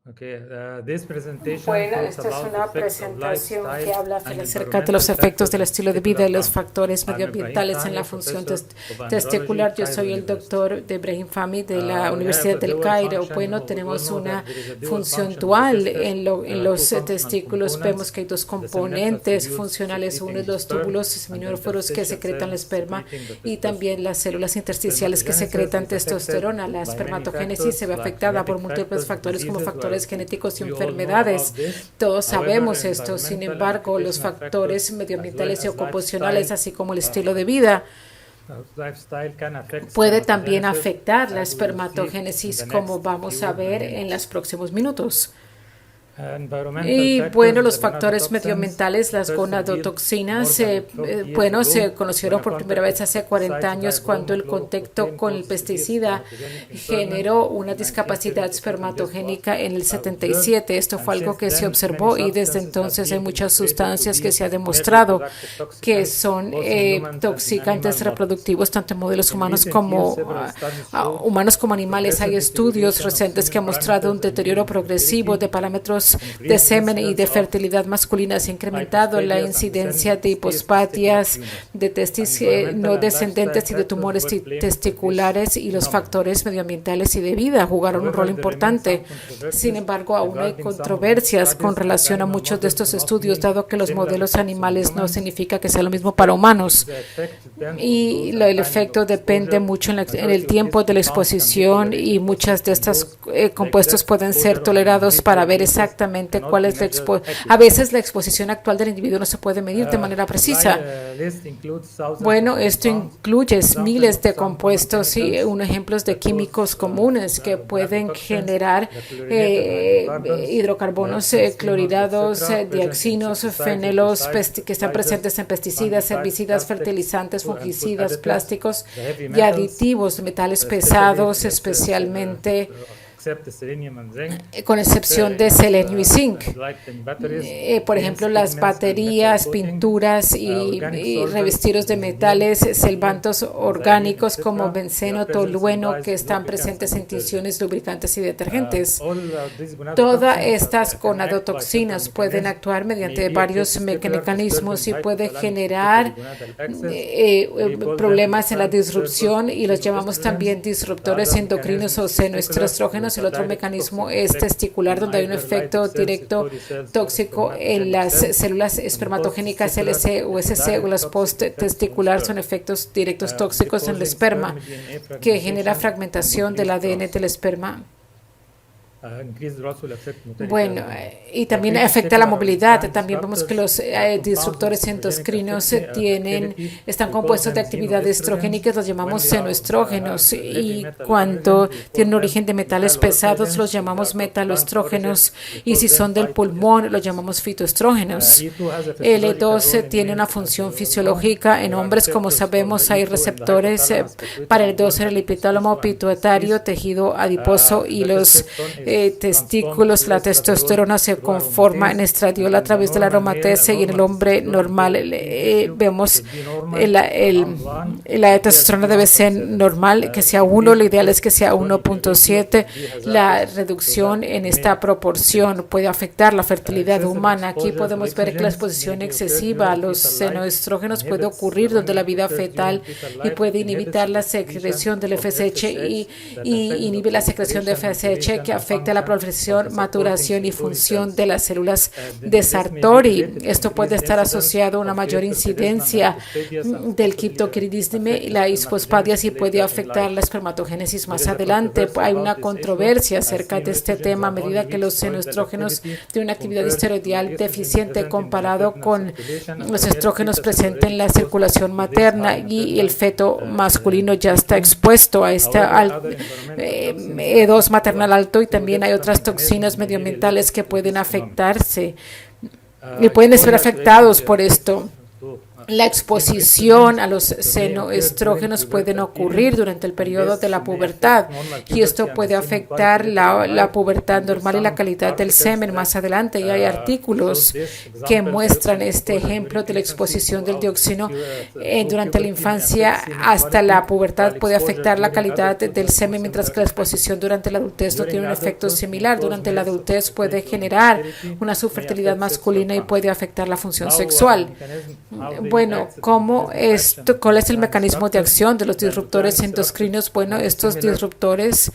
Bueno, esta es una presentación que habla acerca de los efectos del estilo de vida y los factores medioambientales en la función testicular. Yo soy el doctor Ibrahim Fahmy de la Universidad del Cairo. Bueno, tenemos una función dual en los testículos. Vemos que hay dos componentes funcionales. Uno es los túbulos seminíferos que secretan la esperma y también las células intersticiales que secretan testosterona. La espermatogénesis se ve afectada por múltiples factores como factores genéticos y enfermedades. Todos sabemos esto. Sin embargo, los factores medioambientales y ocupacionales, así como el estilo de vida, puede también afectar la espermatogénesis, como vamos a ver en los próximos minutos. Y bueno, los factores medioambientales, las gonadotoxinas, se conocieron por primera vez hace 40 años cuando el contacto con el pesticida generó una discapacidad espermatogénica en el 77. Esto fue algo que se observó y desde entonces hay muchas sustancias que se ha demostrado que son toxicantes reproductivos tanto en modelos humanos como animales. Hay estudios recientes que han mostrado un deterioro progresivo de parámetros de semen y de fertilidad masculina. Se ha incrementado la incidencia de hipospadias, de testis no descendentes y de tumores testiculares, y los factores medioambientales y de vida jugaron un rol importante. Sin embargo, aún hay controversias con relación a muchos de estos estudios, dado que los modelos animales no significa que sea lo mismo para humanos. Y el efecto depende mucho en el tiempo de la exposición, y muchas de estos compuestos pueden ser tolerados para ver exactamente cuál es a veces la exposición actual del individuo no se puede medir de manera precisa. Bueno, esto incluye miles de compuestos y ejemplos de químicos comunes que pueden generar hidrocarbonos clorhidrados, dioxinos, fenelos que están presentes en pesticidas, herbicidas, fertilizantes, fungicidas, plásticos y aditivos, metales pesados, especialmente con excepción de selenio y zinc. Por ejemplo, las baterías, pinturas y revestidos de metales, solvantes orgánicos como benceno, tolueno, que están presentes en tinciones, lubricantes y detergentes. Todas estas gonadotoxinas pueden actuar mediante varios mecanismos y pueden generar problemas en la disrupción, y los llamamos también disruptores endocrinos o senoestrógenos. El otro mecanismo es testicular, donde hay un efecto directo tóxico en las células espermatogénicas LC o SC, o las post-testicular son efectos directos tóxicos en el esperma que genera fragmentación del ADN del esperma. Bueno, y también afecta la movilidad. También vemos que los disruptores endocrinos están compuestos de actividad estrogénica, los llamamos senoestrógenos, y cuando tienen origen de metales pesados los llamamos metaloestrógenos, y si son del pulmón los llamamos fitoestrógenos. El E2 tiene una función fisiológica en hombres. Como sabemos, hay receptores para el E2 en el hipotálamo pituitario, tejido adiposo y los testículos. La testosterona se conforma en estradiol a través de la aromatasa, y en el hombre normal vemos la testosterona debe ser normal, que sea 1, lo ideal es que sea 1.7. La reducción en esta proporción puede afectar la fertilidad humana. Aquí podemos ver que la exposición excesiva a los senoestrógenos puede ocurrir donde la vida fetal y puede inhibir la secreción del FSH y inhibe la secreción de FSH, que afecta la proliferación, maturación y función de las células de Sartori. Esto puede estar asociado a una mayor incidencia del criptoquiridismo y la hipospadias, y puede afectar la espermatogénesis más adelante. Hay una controversia acerca de este tema a medida que los senoestrógenos tienen una actividad esteroidal deficiente comparado con los estrógenos presentes en la circulación materna, y el feto masculino ya está expuesto a este E2 maternal alto, y también hay otras toxinas medioambientales que pueden afectarse y pueden ser afectados por esto. La exposición a los senoestrógenos pueden ocurrir durante el periodo de la pubertad y esto puede afectar la pubertad normal y la calidad del semen más adelante. Y hay artículos que muestran este ejemplo de la exposición del dioxino durante la infancia hasta la pubertad puede afectar la calidad del semen, mientras que la exposición durante la adultez no tiene un efecto similar. Durante la adultez puede generar una subfertilidad masculina y puede afectar la función sexual. Bueno, ¿cuál es el mecanismo de acción de los disruptores endocrinos? Bueno, estos disruptores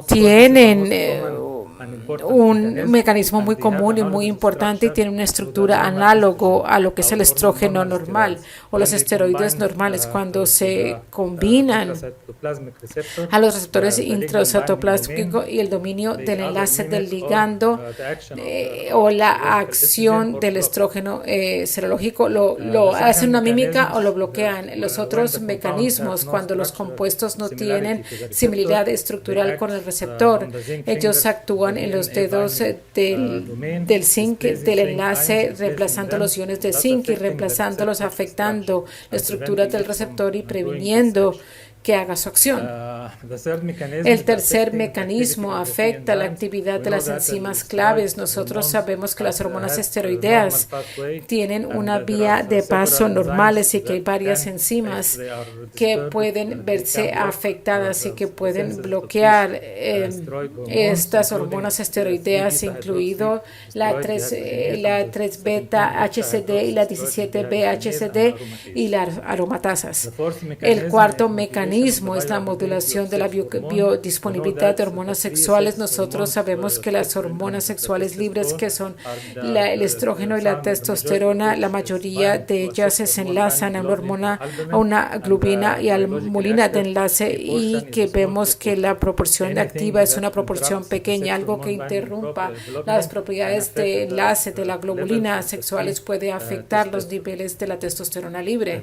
tienen un mecanismo muy común y muy importante y tiene una estructura análogo a lo que es el estrógeno normal o los esteroides normales. Cuando se combinan a los receptores intracytoplásmicos y el dominio del enlace del ligando o la acción del estrógeno serológico, lo hacen una mímica o lo bloquean. Los otros mecanismos, cuando los compuestos no tienen similaridad estructural con el receptor, ellos actúan en los dedos del zinc, del enlace, reemplazando los iones de zinc y reemplazándolos, afectando la estructura del receptor y previniendo que haga su acción. El tercer mecanismo afecta la actividad de las enzimas claves. Nosotros sabemos que las hormonas esteroideas tienen una vía de paso normales y que hay varias enzimas que pueden verse afectadas y que pueden bloquear estas hormonas esteroideas, incluido la 3-beta HCD y la 17B HCD y las aromatasas. El cuarto mecanismo es la modulación de la biodisponibilidad de hormonas sexuales. Nosotros sabemos que las hormonas sexuales libres, que son el estrógeno y la testosterona, la mayoría de ellas se enlazan a una hormona, a una glubina y almulina de enlace, y que vemos que la proporción activa es una proporción pequeña. Algo que interrumpa las propiedades de enlace de la globulina sexuales puede afectar los niveles de la testosterona libre.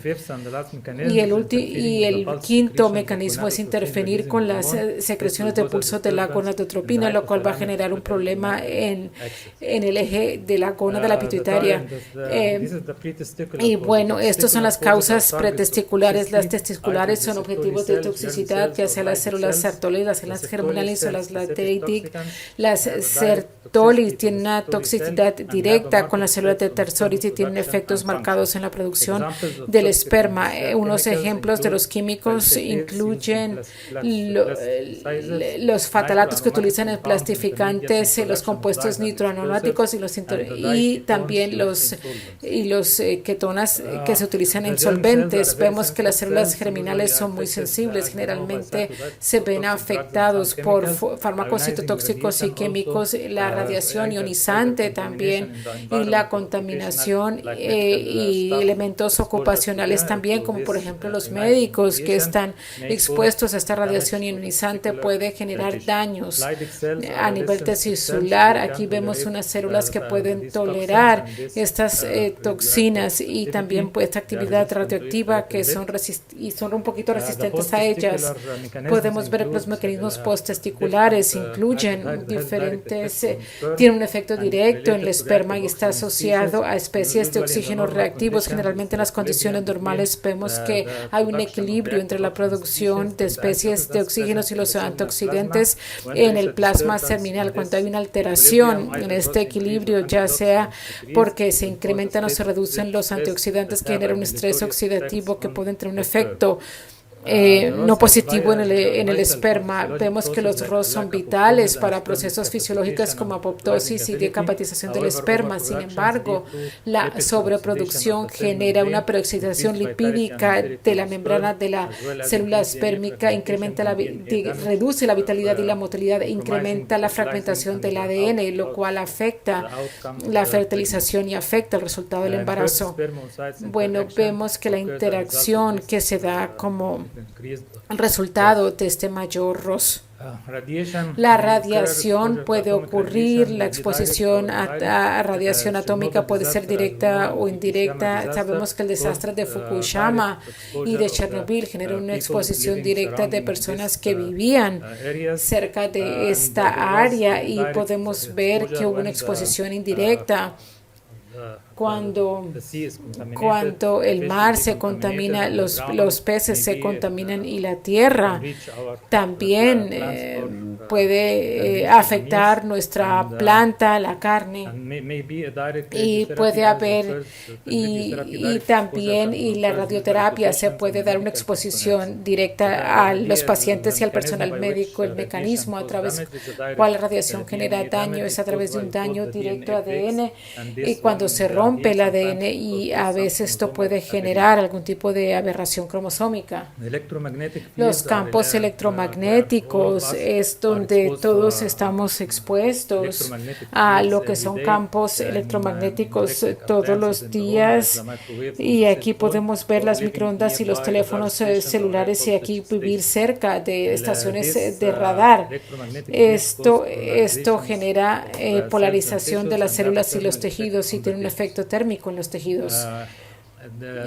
Y el quinto mecanismo es interferir con las secreciones de pulso de la gonadotropina, lo cual va a generar un problema en el eje de la gónada de la pituitaria. Y bueno, estas son las causas pretesticulares. Las testiculares son objetivos de toxicidad, ya sea las células Sertoli, las células germinales o las Lacteidic. Las Sertoli tienen una toxicidad directa con las células de Terzoris y tienen efectos marcados en la producción del esperma. Unos ejemplos de los químicos incluyen los fatalatos que utilizan en plastificantes, los compuestos nitroaromáticos y también los ketonas que se utilizan en solventes. Vemos que las células germinales son muy sensibles, generalmente se ven afectados por fármacos citotóxicos y químicos, la radiación ionizante también y la contaminación y elementos ocupacionales también, como por ejemplo los médicos que están expuestos a esta radiación ionizante puede generar daños a nivel testicular. Aquí vemos unas células que pueden tolerar estas toxinas y también esta actividad radioactiva que son un poquito resistentes a ellas. Podemos ver que los mecanismos posttesticulares incluyen diferentes, tienen un efecto directo en el esperma y está asociado a especies de oxígeno reactivos. Generalmente en las condiciones normales vemos que hay un equilibrio entre la producción de especies de oxígenos y los antioxidantes en el plasma seminal. Cuando hay una alteración en este equilibrio, ya sea porque se incrementan o se reducen los antioxidantes que generan un estrés oxidativo que pueden tener un efecto no positivo en el esperma. Vemos que los ROS son vitales para procesos fisiológicos como apoptosis y decapitación del esperma. Sin embargo, la sobreproducción genera una peroxidación lipídica de la membrana de la célula espérmica, reduce la vitalidad y la motilidad, incrementa la fragmentación del ADN, lo cual afecta la fertilización y afecta el resultado del embarazo. Bueno, vemos que la interacción que se da como resultado de este mayor ROS. La radiación puede ocurrir, la exposición a radiación atómica puede ser directa o indirecta. Sabemos que el desastre de Fukushima y de Chernobyl generó una exposición directa de personas que vivían cerca de esta área y podemos ver que hubo una exposición indirecta Cuando el mar se contamina, los peces se contaminan y la tierra también puede afectar nuestra planta, la carne, y puede haber y la radioterapia se puede dar una exposición directa a los pacientes y al personal médico. El mecanismo a través del cual la radiación genera daño es a través de un daño directo a ADN, y cuando se rompe el ADN, y a veces esto puede generar algún tipo de aberración cromosómica. Los campos electromagnéticos es donde todos estamos expuestos a lo que son campos electromagnéticos todos los días, y aquí podemos ver las microondas y los teléfonos celulares, y aquí vivir cerca de estaciones de radar. Esto genera polarización de las células y los tejidos y tiene un efecto térmico en los tejidos.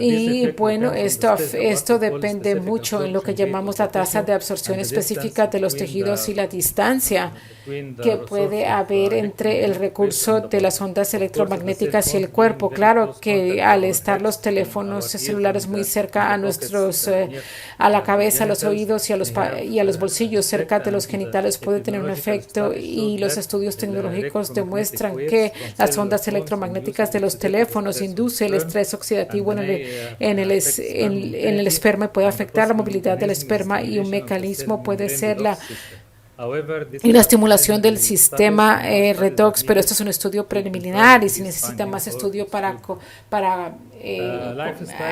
Y bueno, esto depende mucho en lo que llamamos la tasa de absorción específica de los tejidos y la distancia que puede haber entre el recurso de las ondas electromagnéticas y el cuerpo. Claro que al estar los teléfonos celulares muy cerca a la cabeza, a los oídos y a los bolsillos, cerca de los genitales, puede tener un efecto, y los estudios tecnológicos demuestran que las ondas electromagnéticas de los teléfonos inducen el estrés oxidativo en el esperma y puede afectar la movilidad del esperma, y un mecanismo puede ser la estimulación del sistema redox, pero esto es un estudio preliminar y se necesita más estudio para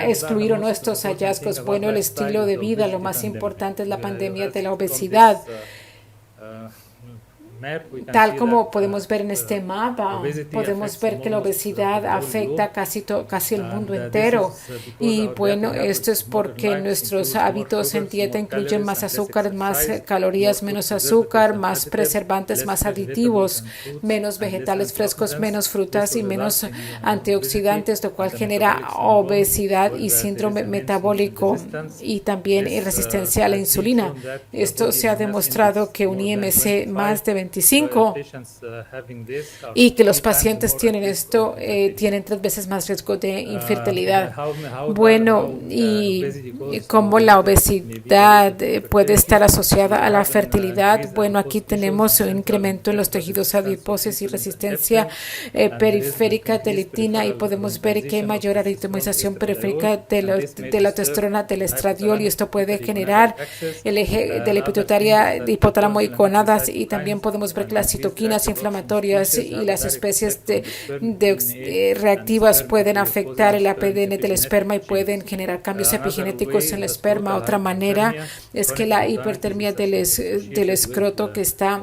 excluir o no estos hallazgos. Bueno, el estilo de vida, lo más importante es la pandemia de la obesidad. Tal como podemos ver en este mapa, podemos ver que la obesidad afecta casi el mundo entero. Y bueno, esto es porque nuestros hábitos en dieta incluyen más azúcar, más calorías, menos azúcar, más preservantes, más aditivos, menos vegetales frescos, menos frutas y menos antioxidantes, lo cual genera obesidad y síndrome metabólico, y también resistencia a la insulina. Esto se ha demostrado que un IMC más de 25 y que los pacientes tienen 3 veces más riesgo de infertilidad. Bueno, y cómo la obesidad puede estar asociada a la fertilidad. Bueno, aquí tenemos un incremento en los tejidos adiposos y resistencia periférica de leptina, y podemos ver que hay mayor aritmización periférica de la testosterona, del estradiol, y esto puede generar el eje de la pituitaria, hipotálamo y gonadas, y también podemos ver que las citoquinas inflamatorias y las especies reactivas pueden afectar el ADN del esperma y pueden generar cambios epigenéticos en el esperma. Otra manera es que la hipertermia del escroto, que está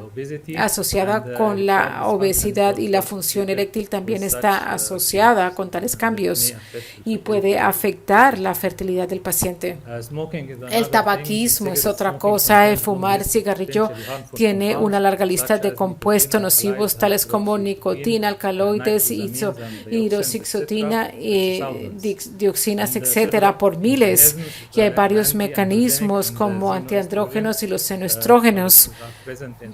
asociada con la obesidad, y la función eréctil también está asociada con tales cambios y puede afectar la fertilidad del paciente. El tabaquismo es otra cosa. Fumar cigarrillo tiene una larga lista de compuestos nocivos tales como nicotina, alcaloides, hidroxixotina, dioxinas, etcétera, por miles. Y hay varios mecanismos como antiandrógenos y los senoestrógenos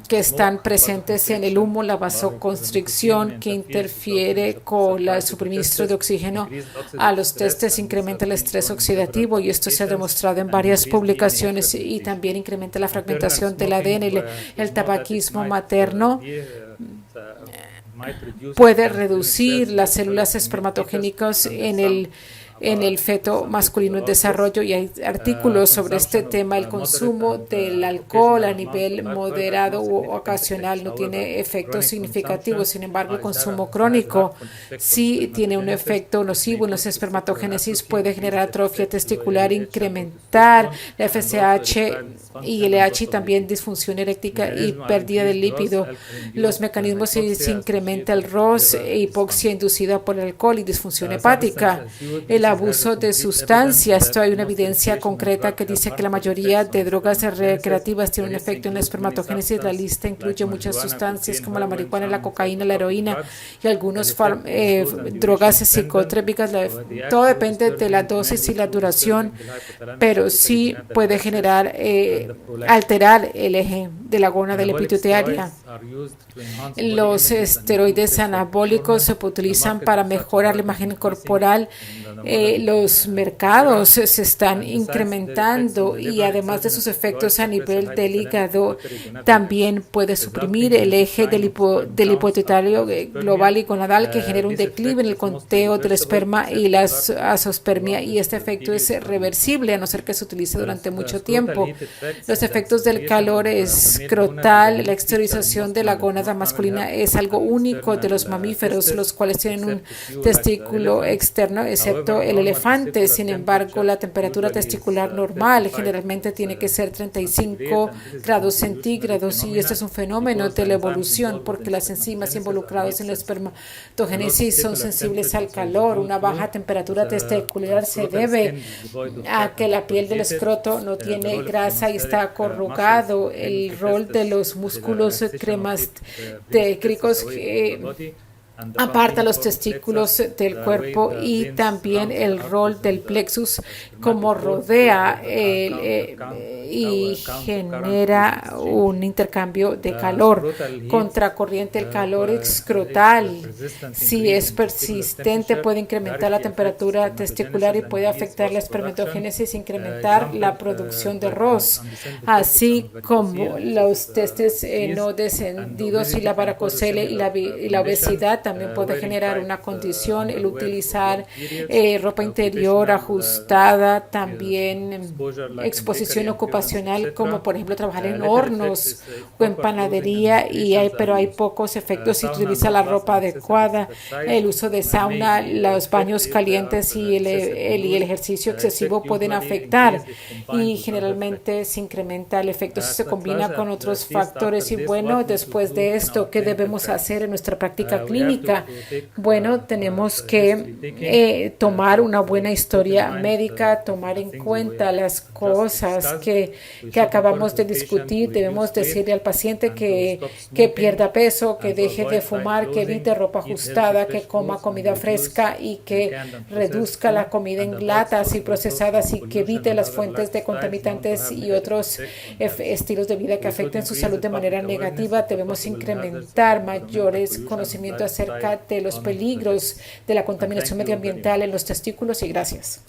que están presentes en el humo, la vasoconstricción que interfiere con el suministro de oxígeno a los testes, incrementa el estrés oxidativo, y esto se ha demostrado en varias publicaciones, y también incrementa la fragmentación del ADN. El tabaquismo materno puede reducir las células espermatogénicas en el feto masculino en desarrollo, y hay artículos sobre este tema. El consumo del alcohol a nivel moderado u ocasional no tiene efectos significativos. Sin embargo, el consumo crónico sí tiene un efecto nocivo en los espermatogénesis, puede generar atrofia testicular, incrementar la FSH y LH, y también disfunción eréctica y pérdida de lípido. Los mecanismos se incrementa el ROS, hipoxia inducida por el alcohol y disfunción hepática. El abuso de sustancias. Esto hay una evidencia concreta que dice que la mayoría de drogas recreativas tienen un efecto en la espermatogénesis. La lista incluye muchas sustancias como la marihuana, la cocaína, la heroína y algunas drogas psicotrópicas. Todo depende de la dosis y la duración, pero sí puede generar, alterar el eje de la gónada pituitaria. Los esteroides anabólicos se utilizan para mejorar la imagen corporal. Los mercados se están incrementando y además de sus efectos a nivel del hígado, también puede suprimir el eje del hipotálamo global y gonadal, que genera un declive en el conteo del esperma y la azoospermia, y este efecto es reversible a no ser que se utilice durante mucho tiempo. Los efectos del calor escrotal, la exteriorización de la gónada masculina es algo único de los mamíferos, los cuales tienen un testículo externo, excepto el elefante. Sin embargo, la temperatura testicular normal generalmente tiene que ser 35 grados centígrados, y este es un fenómeno de la evolución porque las enzimas involucradas en la espermatogénesis son sensibles al calor. Una baja temperatura testicular se debe a que la piel del escroto no tiene grasa y está corrugado. El rol de los músculos cremastécricos aparta los testículos del cuerpo, y también el rol del plexus como rodea y genera un intercambio de calor. Contracorriente, el calor escrotal, si es persistente, puede incrementar la temperatura testicular y puede afectar la espermatogénesis e incrementar la producción de ROS, así como los testes no descendidos y la varicocele y la obesidad. También puede generar una condición el utilizar ropa interior ajustada, también exposición ocupacional, como por ejemplo trabajar en hornos o en panadería, pero hay pocos efectos si utiliza la ropa adecuada. El uso de sauna, los baños calientes y el ejercicio excesivo pueden afectar, y generalmente se incrementa el efecto si se combina con otros factores. Y bueno, después de esto, ¿qué debemos hacer en nuestra práctica clínica? Bueno, tenemos que tomar una buena historia médica, tomar en cuenta las cosas que acabamos de discutir. Debemos decirle al paciente que pierda peso, que deje de fumar, que evite ropa ajustada, que coma comida fresca y que reduzca la comida en latas y procesadas, y que evite las fuentes de contaminantes y otros estilos de vida que afecten su salud de manera negativa. Debemos incrementar mayores conocimientos acerca de los peligros de la contaminación medioambiental en los testículos. Y gracias.